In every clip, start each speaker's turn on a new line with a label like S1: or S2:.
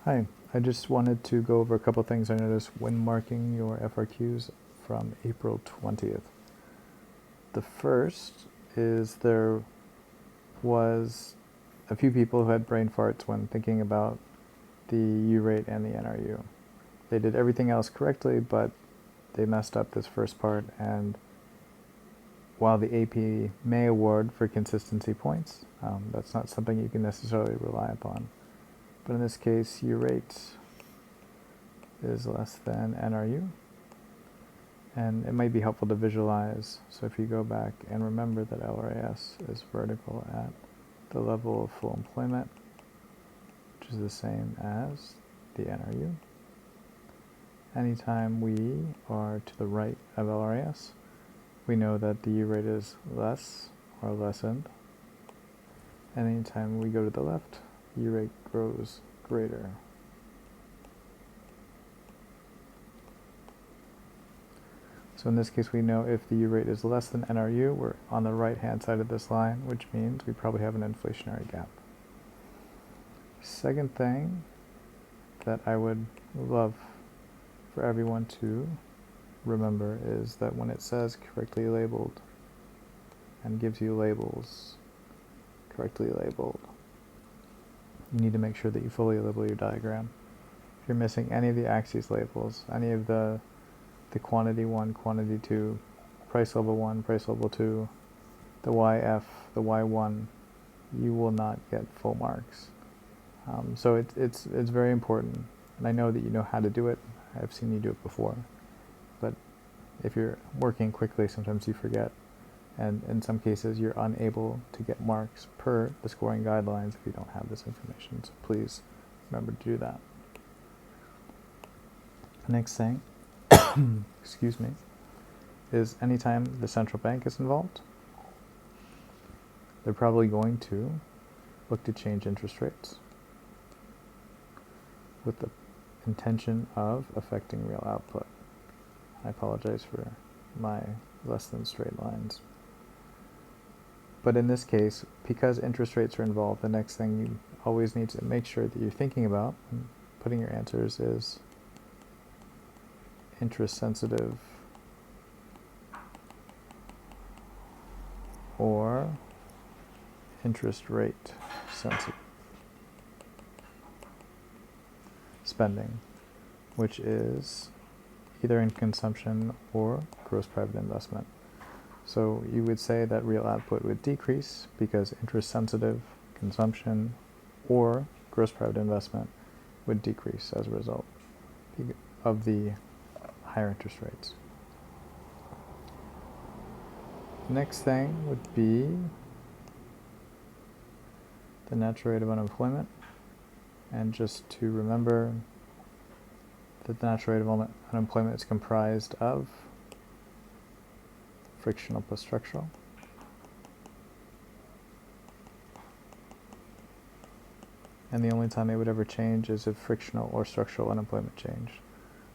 S1: Hi, I just wanted to go over a couple things I noticed when marking your FRQs from April 20th. The first is there was a few people who had brain farts when thinking about the U rate and the NRU. They did everything else correctly, but they messed up this first part, and while the AP may award for consistency points, that's not something you can necessarily rely upon. But in this case, U rate is less than NRU, and it might be helpful to visualize. So if you go back and remember that LRAS is vertical at the level of full employment, which is the same as the NRU. Anytime we are to the right of LRAS, we know that the U rate is less or lessened. And anytime we go to the left, U rate grows greater. So in this case, we know if the U rate is less than NRU, we're on the right-hand side of this line, which means we probably have an inflationary gap. Second thing that I would love for everyone to remember is that when it says correctly labeled and gives you labels correctly labeled, you need to make sure that you fully label your diagram. If you're missing any of the axes labels, any of the quantity 1, quantity 2, price level 1, price level 2, the YF, the Y1, you will not get full marks. So it's very important, and I know that you know how to do it. I've seen you do it before, but if you're working quickly, sometimes you forget, and in some cases you're unable to get marks per the scoring guidelines if you don't have this information. So please remember to do that. The next thing, excuse me, is anytime the central bank is involved, they're probably going to look to change interest rates with the intention of affecting real output. I apologize for my less than straight lines. But in this case, because interest rates are involved, the next thing you always need to make sure that you're thinking about and putting your answers is interest sensitive or interest rate sensitive spending, which is either in consumption or gross private investment. So you would say that real output would decrease because interest sensitive consumption or gross private investment would decrease as a result of the higher interest rates. Next thing would be the natural rate of unemployment. And just to remember that the natural rate of unemployment is comprised of frictional plus structural. And the only time it would ever change is if frictional or structural unemployment changed.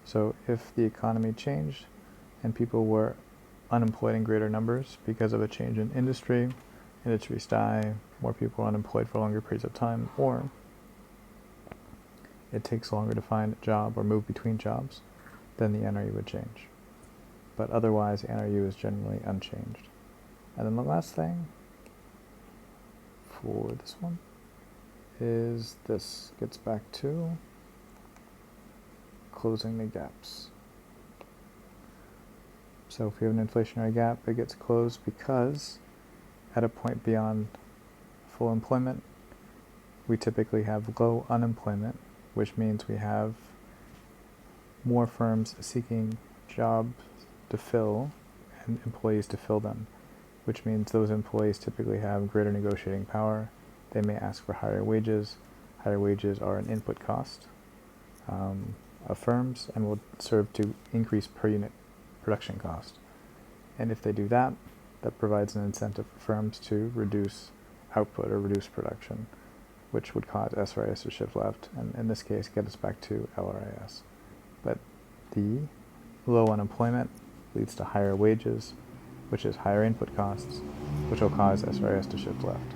S1: So if the economy changed and people were unemployed in greater numbers because of a change in industry, industries die, more people are unemployed for longer periods of time, or it takes longer to find a job or move between jobs, then the NRU would change. But otherwise, NRU is generally unchanged. And then the last thing for this one is this gets back to closing the gaps. So if we have an inflationary gap, it gets closed because at a point beyond full employment, we typically have low unemployment, which means we have more firms seeking jobs to fill and employees to fill them, which means those employees typically have greater negotiating power. They may ask for higher wages. Higher wages are an input cost of firms and will serve to increase per unit production cost. And if they do that, that provides an incentive for firms to reduce output or reduce production, which would cause SRAS to shift left, and in this case get us back to LRAS. But the low unemployment leads to higher wages, which is higher input costs, which will cause SRAS to shift left.